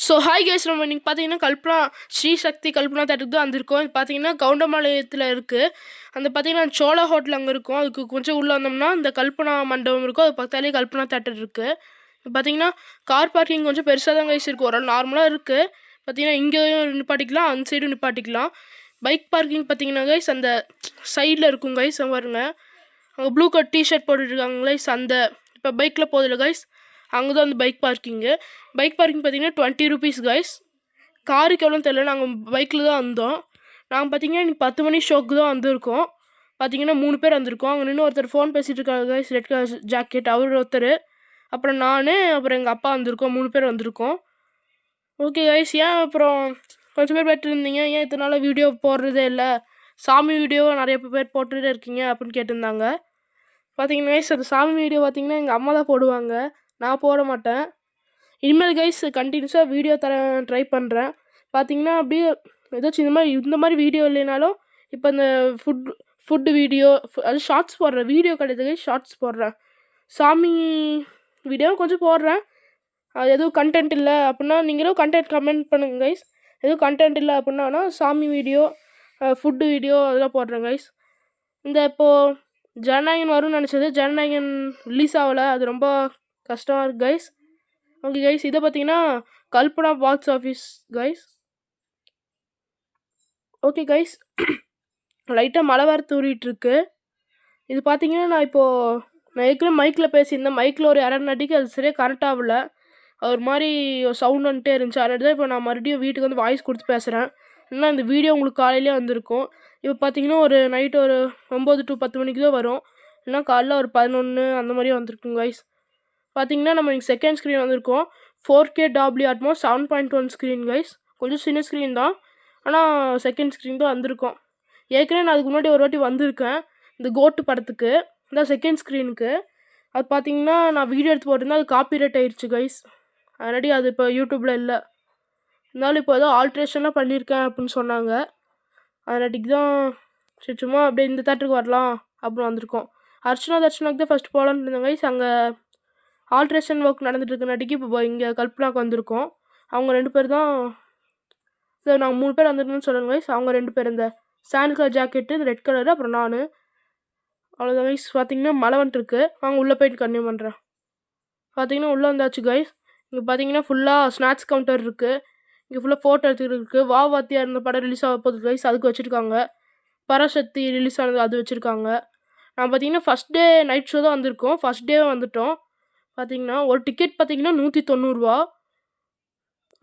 So hi guys, நம்ம நீங்கள் பார்த்தீங்கன்னா கல்பனா ஸ்ரீ சக்தி கல்பனா தேட்டருக்கு தான் வந்திருக்கோம். இது பார்த்தீங்கன்னா கவுண்டம்பாளையத்தில் இருக்குது. அந்த பார்த்தீங்கன்னா சோழா ஹோட்டல் அங்கே இருக்கும். அதுக்கு கொஞ்சம் உள்ளே வந்தோம்னா இந்த கல்பனா மண்டபம் இருக்கும். அது பக்கத்தாலேயே கல்பனா தேட்டர் இருக்குது. இப்போ பார்த்தீங்கன்னா கார் பார்க்கிங் கொஞ்சம் பெருசாக தான் கைஸ் இருக்குது. ஒரு நார்மலாக இருக்குது. பார்த்தீங்கன்னா இங்கேயும் நிப்பாட்டிக்கலாம், அந்த சைடும் நிப்பாட்டிக்கலாம். பைக் பார்க்கிங் பார்த்தீங்கன்னா கைஸ் அந்த சைடில் இருக்கும் கைஸ். பாருங்க, அங்கே ப்ளூ கலர் டிஷர்ட் போட்டுட்ருக்காங்க கைஸ். அந்த இப்போ பைக்கில் போதில்ல கைஸ், அங்கே தான் வந்து பைக் பார்க்கிங்கு. பைக் பார்க்கிங் பார்த்தீங்கன்னா 20 rupees கைஸ். காருக்கு எவ்வளோன்னு தெரியல, நாங்கள் பைக்கில் தான் வந்தோம். நாங்கள் பார்த்தீங்கன்னா இன்னைக்கு 10 மணி ஷோக்கு தான் வந்திருக்கோம். பார்த்தீங்கன்னா 3 பேர் வந்திருக்கோம். அங்கே நின்று ஒருத்தர் ஃபோன் பேசிகிட்டு இருக்காங்க கைஸ், ரெட் கலர் ஜாக்கெட், அவர் ஒருத்தர். அப்புறம் நான், அப்புறம் எங்கள் அப்பா வந்திருக்கோம். 3 பேர் வந்திருக்கோம். ஓகே கைஸ், ஏன் அப்புறம் கொஞ்சம் பேர் போய்ட்டுருந்தீங்க, ஏன் இத்தனால வீடியோ போடுறதே இல்லை, சாமி வீடியோ நிறைய பேர் போட்டுகிட்டே இருக்கீங்க அப்படின்னு கேட்டிருந்தாங்க. பார்த்தீங்கன்னா கைஸ், அந்த சாமி வீடியோ பார்த்தீங்கன்னா எங்கள் அம்மா தான் போடுவாங்க, நான் போட மாட்டேன். இனிமேல் கைஸ் கண்டினியூஸாக வீடியோ ட்ரை பண்ணுறேன். பார்த்தீங்கன்னா அப்படியே ஏதாச்சும் இந்த மாதிரி வீடியோ இல்லைனாலும் இப்போ இந்த ஃபுட்டு வீடியோ, அது ஷார்ட்ஸ் போடுறேன். வீடியோ கிடையாது கைஸ், ஷார்ட்ஸ் போடுறேன். சாமி வீடியோ கொஞ்சம் போடுறேன். அது எதுவும் கண்டென்ட் இல்லை அப்படின்னா நீங்களும் கண்டென்ட் கமெண்ட் பண்ணுங்க கைஸ். எதுவும் கண்டென்ட் இல்லை அப்படின்னா சாமி வீடியோ, ஃபுட்டு வீடியோ அதெல்லாம் போடுறேன் கைஸ். இந்த இப்போது ஜனநாயகன் வரும்னு நினச்சது, ஜனநாயகன் ரிலீஸ் ஆகலை. அது ரொம்ப கஷ்டமாக இருக்குது கைஸ். ஓகே கைஸ், இதை பார்த்தீங்கன்னா Kalpana box office guys. Okay guys, லைட்டாக மழை வேறு தூரிட்டுருக்கு. இது பார்த்தீங்கன்னா நான் ஏற்கனவே மைக்கில் பேசியிருந்தேன். மைக்கில் ஒரு நடிக்கு அது சரியாக கரெக்ட் ஆகல, ஒரு மாதிரி சவுண்ட் வந்துட்டே இருந்துச்சு. அதனால தான் இப்போ நான் மறுபடியும் வீட்டுக்கு வந்து வாய்ஸ் கொடுத்து பேசுகிறேன். இல்லைனா இந்த வீடியோ உங்களுக்கு காலையிலே வந்திருக்கும். இப்போ பார்த்தீங்கன்னா ஒரு நைட்டு ஒரு 9 to 10 மணிக்கு தான் வரும், இல்லைனா காலைல ஒரு 11 அந்த மாதிரியே வந்திருக்குங்க கைஸ். பார்த்தீங்கன்னா நம்ம இங்கே செகண்ட் ஸ்க்ரீன் வந்திருக்கோம். 4K Dolby Atmos 7.1 screen guys. கொஞ்சம் சின்ன ஸ்க்ரீன் தான், ஆனால் செகண்ட் ஸ்க்ரீன் தான் வந்திருக்கோம். ஏற்கனவே நான் அதுக்கு முன்னாடி ஒரு வாட்டி வந்திருக்கேன் இந்த கோட்டு படத்துக்கு, இந்த செகண்ட் ஸ்க்ரீனுக்கு. அது பார்த்தீங்கன்னா நான் வீடியோ எடுத்து போட்டிருந்தேன், அது காப்பிரைட் ஆயிடுச்சு கைஸ். ஆல்ரெடி அது இப்போ யூடியூப்பில் இல்லை. இருந்தாலும் இப்போ ஏதோ ஆல்ட்ரேஷன்லாம் பண்ணியிருக்கேன் அப்படின்னு சொன்னாங்க. அதனாட்டிக்கு தான் சரி சும்மா அப்படியே இந்த தேட்டருக்கு வரலாம் அப்படின்னு வந்திருக்கோம். தர்ஷனாக்கு தான் ஃபஸ்ட் போகலான்னு இருந்தேன் கைஸ். அங்கே ஆல்ட்ரேஷன் ஒர்க் நடந்துட்டு இருக்கனாட்டிக்கு இப்போ இங்கே கல்பனாக்கு வந்திருக்கோம். அவங்க 2 பேர் தான், சார் நாங்கள் 3 பேர் வந்துருந்தோம்னு சொல்லுங்க கைஸ். அவங்க 2 பேர், இந்த சாண்ட் கலர் ஜாக்கெட்டு, இந்த ரெட் கலரு, அப்புறம் நான். அவ்வளோதான் கைஸ். பார்த்தீங்கன்னா மழை வந்துட்டுருக்கு, அவங்க உள்ளே போயிட்டு கன்டினியூ பண்ணுறேன். பார்த்தீங்கன்னா உள்ளே வந்தாச்சு கைஸ். இங்கே பார்த்தீங்கன்னா ஃபுல்லாக ஸ்நாக்ஸ் கவுண்டர் இருக்குது. இங்கே ஃபுல்லாக ஃபோட்டோ எடுத்துக்கிட்டு இருக்குது. வாத்தியா இருந்த படம் ரிலீஸ் ஆக போகுது கைஸ், அதுக்கு வச்சுருக்காங்க. பராசக்தி ரிலீஸ் ஆனது அது வச்சுருக்காங்க. நான் பார்த்தீங்கன்னா ஃபஸ்ட் டே நைட் ஷோ தான் வந்திருக்கோம். ஃபஸ்ட் டே வந்துவிட்டோம். பார்த்தீங்கன்னா ஒரு டிக்கெட் பார்த்தீங்கன்னா 190 ரூபா.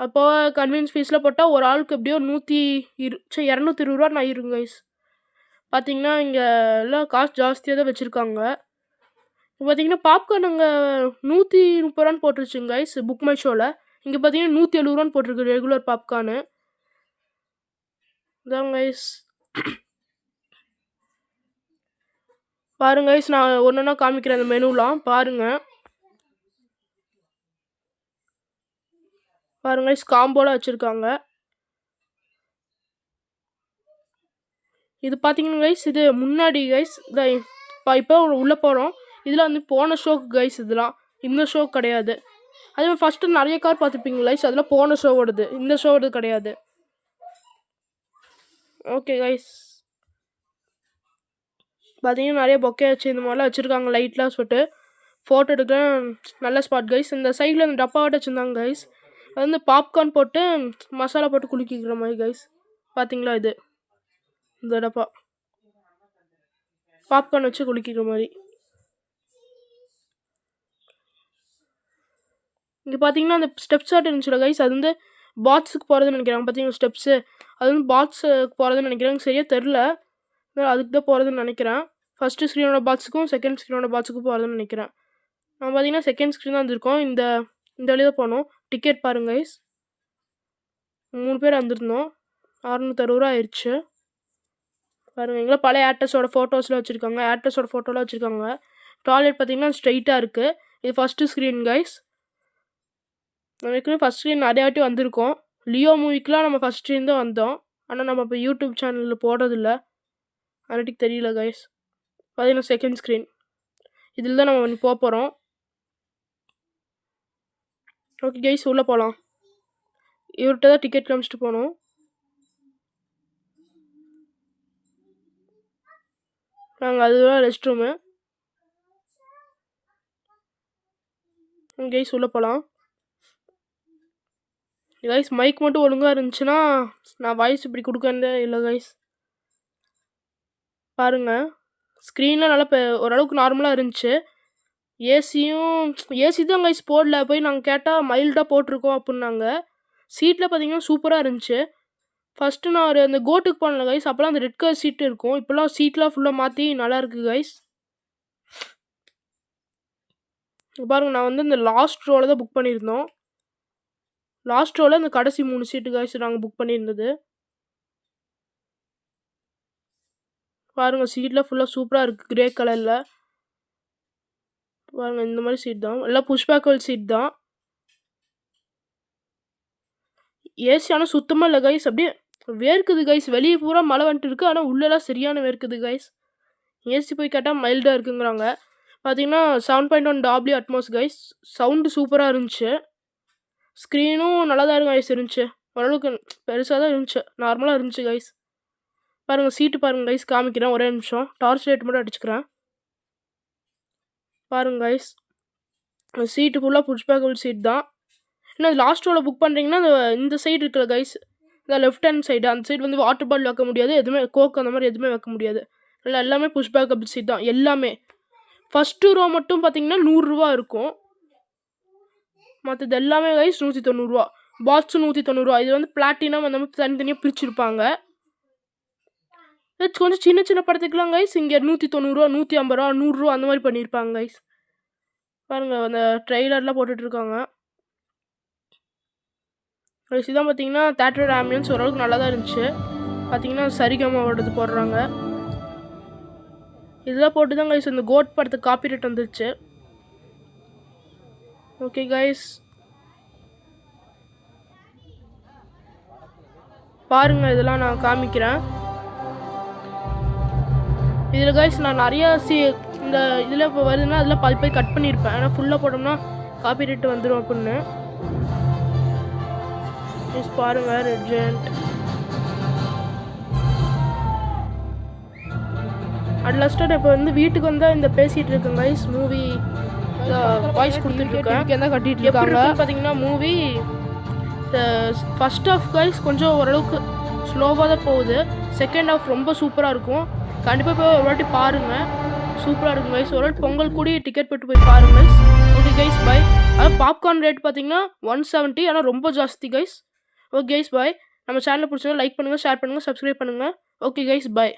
அப்போ கன்வீனியன்ஸ் ஃபீஸில் போட்டால் ஒரு ஆளுக்கு எப்படியோ 220 ரூபா நான் ஆயிருங்க கைஸ். பார்த்தீங்கன்னா இங்கே எல்லாம் காசு ஜாஸ்தியாக தான் வச்சுருக்காங்க. இப்போ பார்த்தீங்கன்னா பாப்கார்ன் அங்கே 130 ரூபான்னு போட்டுருச்சுங்க கைஸ் புக் மை ஷோவில். இங்கே பார்த்தீங்கன்னா 170 ரூபான்னு போட்டிருக்கு ரெகுலர் பாப்கார்னு. இதான் கைஸ் பாருங்க கைஸ், நான் ஒன்றா காமிக்கிறேன் அந்த மெனுலாம் பாருங்கள். பாருங்க கைஸ், காம்போலாம் வச்சுருக்காங்க. இது பார்த்தீங்கன்னா கைஸ், இது முன்னாடி கைஸ் இப்போ உள்ளே போகிறோம். இதில் வந்து போன ஷோக்கு கைஸ், இதெல்லாம் இந்த ஷோ கிடையாது. அதே மாதிரி ஃபஸ்ட்டு நிறைய கார் பார்த்துப்பீங்க கைஸ், அதெல்லாம் போன ஷோவோடது, இந்த ஷோவோடது கிடையாது. ஓகே கைஸ், பார்த்தீங்கன்னா நிறைய பொக்கே வச்சு இந்த மாதிரிலாம் வச்சுருக்காங்க, லைட்லாம் சொல்லிட்டு ஃபோட்டோ எடுக்க நல்ல ஸ்பாட் கைஸ். இந்த சைடில் இந்த டப்பாவாட்ட வச்சுருந்தாங்க கைஸ், அது வந்து பாப்கார்ன் போட்டு மசாலா போட்டு குளிக்கிற மாதிரி கைஸ். பார்த்தீங்களா, இது இந்த டப்பா பாப்கார்ன் வச்சு குளிக்கிற மாதிரி. இங்கே பார்த்தீங்கன்னா அந்த ஸ்டெப்ஸ் ஆட்டு இருந்துச்சுல கைஸ், அது வந்து பாட்ஸுக்கு போகிறதுன்னு நினைக்கிறாங்க. பார்த்தீங்கன்னா ஸ்டெப்ஸு, அது வந்து பாட்ஸுக்கு போகிறதுன்னு நினைக்கிறாங்க, சரியாக தெரில. அதுக்கு தான் போகிறதுன்னு நினைக்கிறேன். ஃபஸ்ட்டு ஸ்க்ரீனோட பாட்ஸுக்கும் செகண்ட் ஸ்க்ரீனோட பாட்ஸுக்கும் போகிறதுன்னு நினைக்கிறேன். நம்ம பார்த்தீங்கன்னா செகண்ட் ஸ்க்ரீன் தான் வந்திருக்கோம். இந்த வழியாக தான் போனோம். டிக்கெட் பாருங்க கைஸ், 3 பேர் வந்திருந்தோம். 660 ரூபா ஆயிடுச்சு. பாருங்கள், எங்களை பழைய ஆக்டர்ஸோட ஃபோட்டோஸ்லாம் வச்சுருக்காங்க, ஆக்டர்ஸோட ஃபோட்டோலாம் வச்சுருக்காங்க. டாய்லெட் பார்த்தீங்கன்னா ஸ்ட்ரைட்டாக இருக்குது. இது ஃபஸ்ட்டு ஸ்க்ரீன் கைஸ். நமக்கு ஃபஸ்ட் ஸ்க்ரீன் நிறையா வாட்டி வந்திருக்கோம். லியோ மூவிக்கெலாம் நம்ம ஃபஸ்ட் ஸ்க்ரீன் தான் வந்தோம், ஆனால் நம்ம இப்போ யூடியூப் சேனலில் போடுறதில்ல, அதுக்கு தெரியல கைஸ். பார்த்தீங்கன்னா செகண்ட் ஸ்க்ரீன், இதில் தான் நம்ம போக போகிறோம். ஓகே கைஸ், உள்ளே போகலாம். இவர்கிட்ட தான் டிக்கெட் காமிச்சிட்டு போகணும். நாங்கள் அதுதான் ரெஸ்ட் ரூமு. கைஸ் உள்ளே போகலாம். கைஸ் மைக் மட்டும் ஒழுங்காக இருந்துச்சுன்னா நான் வாய்ஸ் இப்படி கொடுக்கறதே இல்லை கைஸ். பாருங்கள் ஸ்க்ரீன்லாம் நல்லா ஓரளவுக்கு நார்மலாக இருந்துச்சு. ஏசி தான் கைஸ் போடல. போய் நாங்கள் கேட்டால் மைல்டாக போட்டிருக்கோம் அப்படின்னாங்க. சீட்டில் பார்த்தீங்கன்னா சூப்பராக இருந்துச்சு. ஃபஸ்ட்டு நான் அந்த கோட்டுக்கு போனேன் கைஸ், அப்போலாம் அந்த ரெட் கலர் சீட்டு இருக்கும். இப்போலாம் சீட்லாம் ஃபுல்லாக மாற்றி நல்லாயிருக்கு கைஸ். பாருங்கள் நான் வந்து இந்த லாஸ்ட் ரோவில் தான் புக் பண்ணியிருந்தோம். லாஸ்ட் ரோவில் இந்த கடைசி 3 சீட்டு கைஸ் நாங்கள் புக் பண்ணியிருந்தது. பாருங்கள் சீட்லாம் ஃபுல்லாக சூப்பராக இருக்குது கிரே கலரில். பாருங்கள் இந்த மாதிரி சீட் தான், எல்லாம் புஷ்பேக்கல் சீட் தான். ஏசி ஆனால் சுத்தமாக இல்லை கைஸ், அப்படியே வேர்க்குது கைஸ். வெளியே பூரா மழை வந்துட்டு இருக்குது, ஆனால் உள்ளெல்லாம் சரியான வேர்க்குது கைஸ். ஏசி போய் கேட்டால் மைல்டாக இருக்குங்கிறாங்க. பார்த்தீங்கன்னா 7.1 டாப்லி அட்மாஸ் கைஸ். சவுண்டு சூப்பராக இருந்துச்சு. ஸ்க்ரீனும் நல்லா தான் கைஸ் இருந்துச்சு. ஓரளவுக்கு பெருசாக தான் இருந்துச்சு, நார்மலாக இருந்துச்சு கைஸ். பாருங்கள் சீட்டு பாருங்கள் கைஸ், காமிக்கிறேன் ஒரே நிமிஷம். டார்ச் லைட் மட்டும் அடிச்சுக்கிறேன். பாருங்கள் கைஸ் சீட்டு ஃபுல்லாக புஷ்பேக்கல் சீட் தான். இன்னும் லாஸ்ட் ரோவில் புக் பண்ணுறீங்கன்னா இந்த சைடு இருக்குல்ல கைஸ், இந்த லெஃப்ட் ஹேண்ட் சைடு, அந்த சைடு வந்து வாட்டர் பாட்டில் வைக்க முடியாது, எதுவுமே கோக் அந்த மாதிரி எதுவுமே வைக்க முடியாது. இல்லை எல்லாமே புஷ்பேக்கல் சீட் தான் எல்லாமே. ஃபஸ்ட்டு ரோ மட்டும் பார்த்தீங்கன்னா 100 ரூபா இருக்கும். மற்றது எல்லாமே கைஸ் 190 ரூபா. பாக்ஸு 190 ரூபா. இது வந்து பிளாட்டினம் அந்த மாதிரி தனித்தனியாக பிரிச்சுருப்பாங்க. கொஞ்சம் சின்ன சின்ன படத்துக்குலாம் கைஸ் இங்கே 190 ரூபா, 150 ரூபா, 100 ரூபா அந்த மாதிரி பண்ணியிருப்பாங்க கைஸ். பாருங்கள் அந்த ட்ரெய்லர்லாம் போட்டுட்ருக்காங்க கைஸ். இதான் பார்த்தீங்கன்னா தேட்டரோட ஆம்பியன்ஸ் ஓரளவுக்கு நல்லா தான் இருந்துச்சு. பார்த்தீங்கன்னா சரிகமாவோடது போடுறாங்க. இதெல்லாம் போட்டு தான் கைஸ் இந்த கோட் படத்துக்கு காப்பிரைட் வந்துருச்சு. ஓகே கைஸ் பாருங்கள் இதெல்லாம் நான் காமிக்கிறேன். இதில் கைஸ் நான் நிறையா இந்த இதில் இப்போ வருதுன்னா அதில் பாதி போய் கட் பண்ணியிருப்பேன். ஏன்னா ஃபுல்லாக போட்டோம்னா காப்பிரைட் வந்துடும் அப்படின்னு. ப்ளீஸ் பாருங்கள் ரெட்ஜெண்ட். அட்லாஸ்ட்டாக இப்போ வந்து வீட்டுக்கு வந்தால் இந்த பேசிகிட்டு இருக்கேன் கைஸ். மூவி வாய்ஸ் கொடுத்துட்ருக்கேன். என்ன கட்டிகிட்டு இருக்காங்க பார்த்தீங்கன்னா மூவி ஃபஸ்ட் ஆஃப் கைஸ் கொஞ்சம் ஓரளவுக்கு ஸ்லோவாக தான் போகுது. செகண்ட் ஆஃப் ரொம்ப சூப்பராக இருக்கும். கண்டிப்பாக போய் ஒரு வாட்டி பாருங்கள், சூப்பராக இருக்கும் கைஸ். ஒரு வாட்டி பொங்கல் கூடி டிக்கெட் போட்டு போய் பாருங்கள் கைஸ். Okay guys bye. அதாவது பாப்கார்ன் ரேட் பார்த்தீங்கன்னா 170, ஆனால் ரொம்ப ஜாஸ்தி கைஸ். Okay guys bye. நம்ம சேனலை பிடிச்சா லைக் பண்ணுங்கள், ஷேர் பண்ணுங்கள், சப்ஸ்கிரைப் பண்ணுங்கள். Okay guys bye.